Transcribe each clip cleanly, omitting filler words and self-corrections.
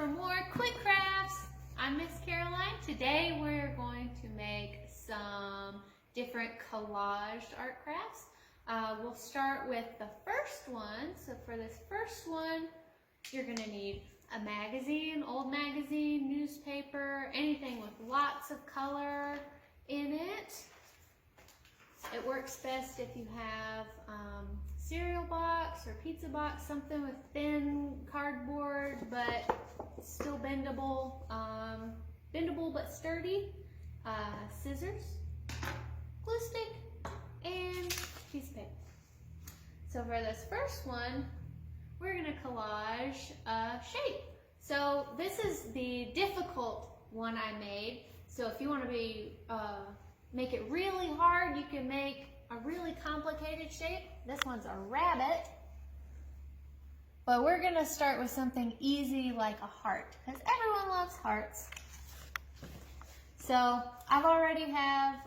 for more quick crafts. I'm Miss Caroline. Today we're going to make some different collaged art crafts. We'll start with the first one. So for this first one, you're going to need a magazine, old magazine, newspaper, anything with lots of color in it. It works best if you have cereal box or pizza box, something with thin cardboard but still bendable, bendable but sturdy, scissors, glue stick, and piece of paper. So for this first one, we're going to collage a shape. So this is the difficult one I made. So if you want to make it really hard, you can make a really complicated shape. This one's a rabbit. But we're going to start with something easy like a heart, because everyone loves hearts. So I've already have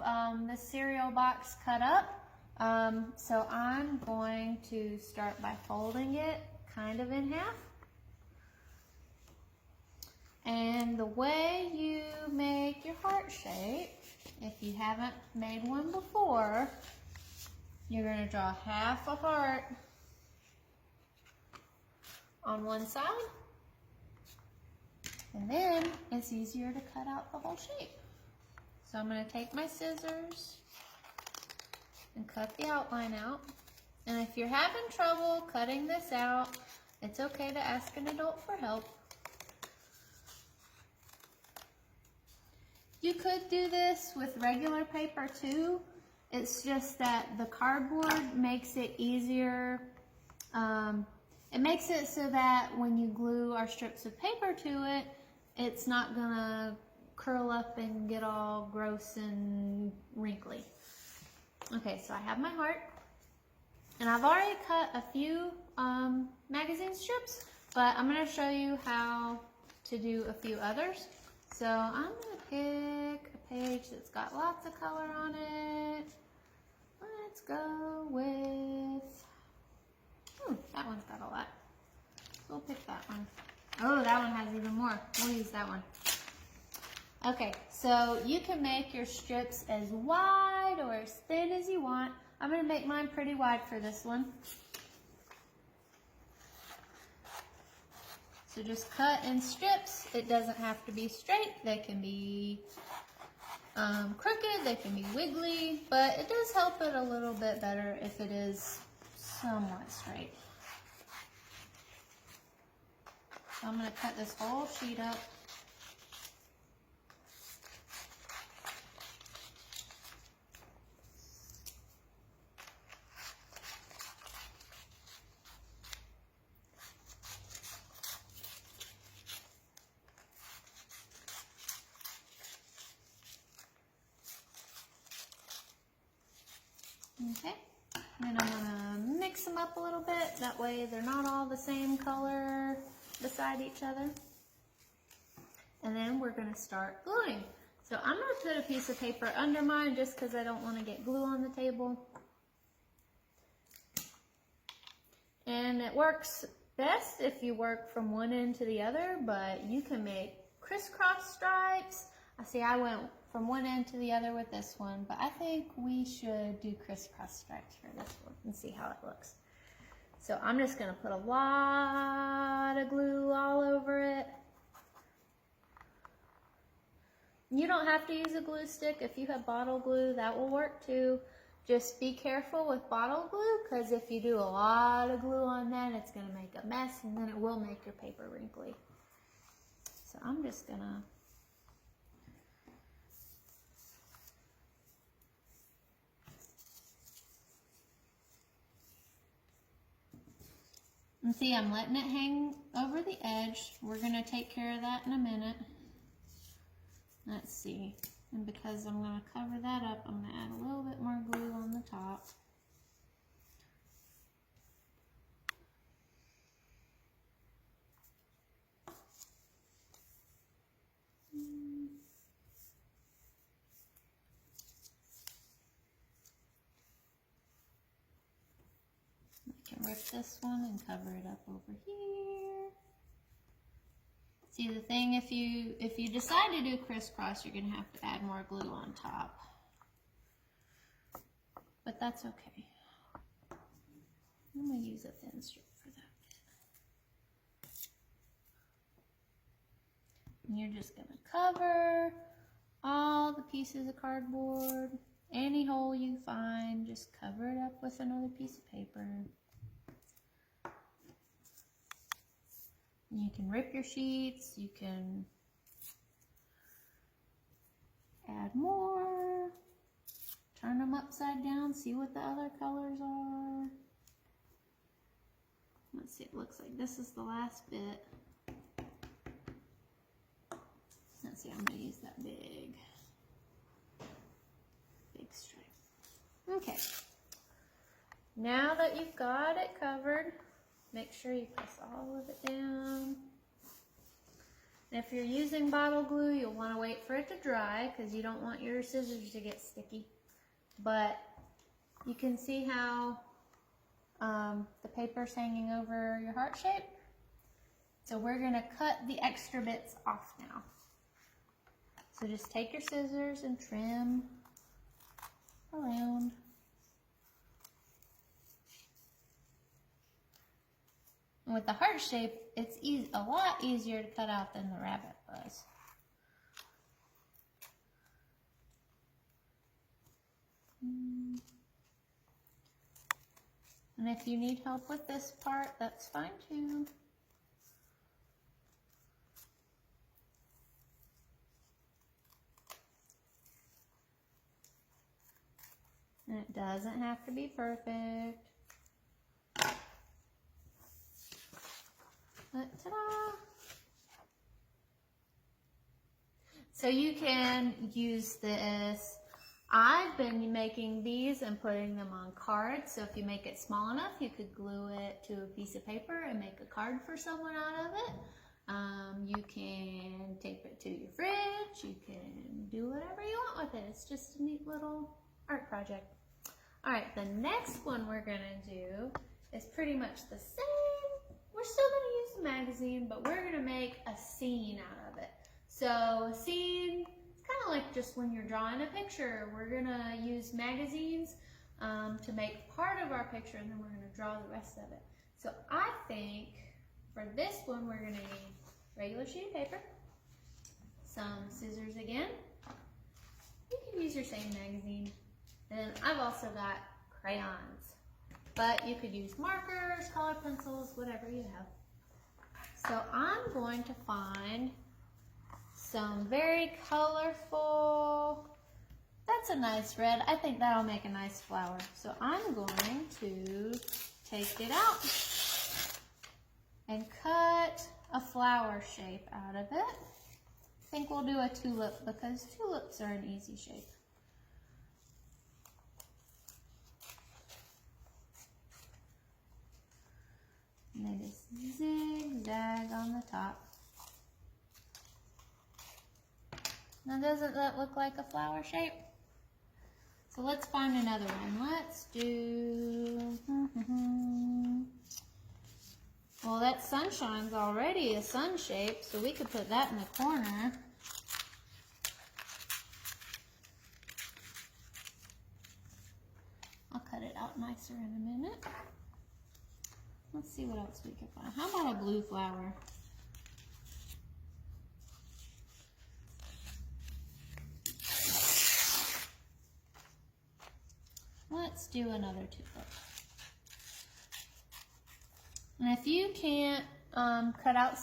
the cereal box cut up. So I'm going to start by folding it kind of in half. And the way you make your heart shape, if you haven't made one before, you're going to draw half a heart on one side, and then it's easier to cut out the whole shape. So I'm going to take my scissors and cut the outline out. And if you're having trouble cutting this out, it's okay to ask an adult for help. You could do this with regular paper too. It's just that the cardboard makes it easier. It makes it so that when you glue our strips of paper to it, it's not gonna curl up and get all gross and wrinkly. Okay, so I have my heart, and I've already cut a few magazine strips, but I'm gonna show you how to do a few others. So I'm gonna pick a page that's got lots of color on it. Let's go with, that one's got a lot. We'll pick that one. Oh, that one has even more. We'll use that one. Okay, so you can make your strips as wide or as thin as you want. I'm gonna make mine pretty wide for this one. So just cut in strips. It doesn't have to be straight. They can be crooked, they can be wiggly, but it does help it a little bit better if it is somewhat straight. So I'm going to cut this whole sheet up. Okay, and I'm going to mix them up a little bit, that way they're not all the same color beside each other. And then we're going to start gluing. So I'm going to put a piece of paper under mine just because I don't want to get glue on the table. And it works best if you work from one end to the other, but you can make crisscross stripes. I went from one end to the other with this one, but I think we should do crisscross stripes for this one and see how it looks. So I'm just going to put a lot of glue all over it. You don't have to use a glue stick. If you have bottle glue, that will work too. Just be careful with bottle glue, because if you do a lot of glue on that, it's going to make a mess, and then it will make your paper wrinkly. So I'm just going to and see, I'm letting it hang over the edge. We're going to take care of that in a minute. Let's see. And because I'm going to cover that up, I'm going to add a little bit more glue on the top. I can rip this one and cover it up over here. See, the thing, if you decide to do crisscross, you're gonna have to add more glue on top. But that's okay. I'm gonna use a thin strip for that bit. And you're just gonna cover all the pieces of cardboard. Any hole you find, just cover it up with another piece of paper. You can rip your sheets, you can add more, turn them upside down, see what the other colors are. Let's see, it looks like this is the last bit. Let's see, I'm gonna use that big stripe. Okay, now that you've got it covered, make sure you press all of it down. And if you're using bottle glue, you'll want to wait for it to dry because you don't want your scissors to get sticky. But you can see how the paper's hanging over your heart shape. So we're going to cut the extra bits off now. So just take your scissors and trim around. And with the heart shape, it's a lot easier to cut out than the rabbit was. And if you need help with this part, that's fine too. And it doesn't have to be perfect. Ta-da! So you can use this. I've been making these and putting them on cards. So if you make it small enough, you could glue it to a piece of paper and make a card for someone out of it. You can tape it to your fridge. You can do whatever you want with it. It's just a neat little art project. All right, the next one we're gonna do is pretty much the same. We're still gonna use the magazine, but we're gonna make a scene out of it. So a scene, it's kind of like just when you're drawing a picture. We're gonna use magazines to make part of our picture, and then we're gonna draw the rest of it. So I think for this one, we're gonna need regular sheet of paper, some scissors again. You can use your same magazine. And I've also got crayons, but you could use markers, color pencils, whatever you have. So I'm going to find some very colorful, that's a nice red. I think that'll make a nice flower. So I'm going to take it out and cut a flower shape out of it. I think we'll do a tulip because tulips are an easy shape. And then just zigzag on the top. Now doesn't that look like a flower shape? So let's find another one. Let's do, well, that sunshine's already a sun shape, so we could put that in the corner. I'll cut it out nicer in a minute. Let's see what else we can find. How about a blue flower? Let's do another tulip. And if you can't cut out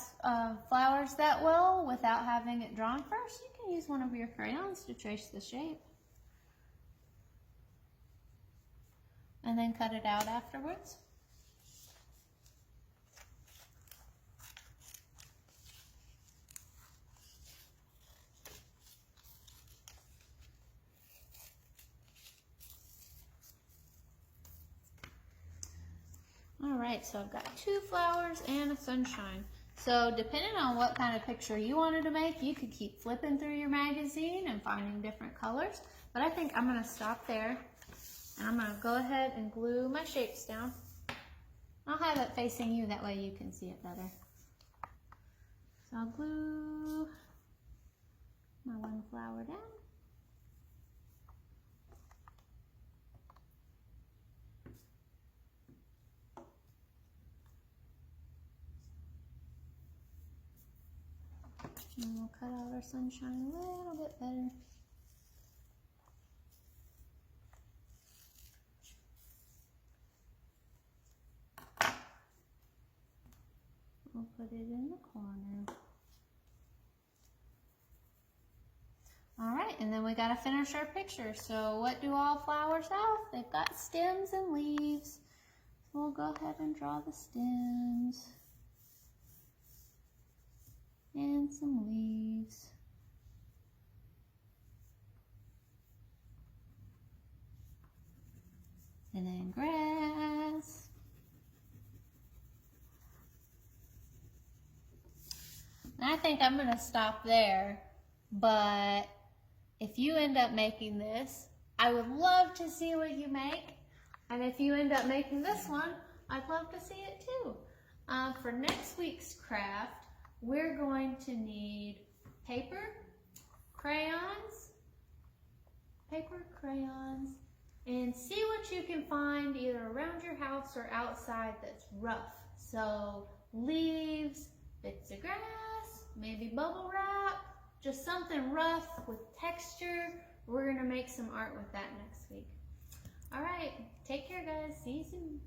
flowers that well without having it drawn first, you can use one of your crayons to trace the shape. And then cut it out afterwards. Alright, so I've got two flowers and a sunshine. So depending on what kind of picture you wanted to make, you could keep flipping through your magazine and finding different colors. But I think I'm going to stop there. And I'm going to go ahead and glue my shapes down. I'll have it facing you, that way you can see it better. So I'll glue my one flower down. And we'll cut out our sunshine a little bit better. We'll put it in the corner. All right, and then we gotta finish our picture. So what do all flowers have? They've got stems and leaves. So we'll go ahead and draw the stems and some leaves. And then grass. And I think I'm gonna stop there, but if you end up making this, I would love to see what you make. And if you end up making this one, I'd love to see it too. For next week's craft, we're going to need paper, crayons, and see what you can find either around your house or outside that's rough. So leaves, bits of grass, maybe bubble wrap, just something rough with texture. We're gonna make some art with that next week. All right, take care guys, see you soon.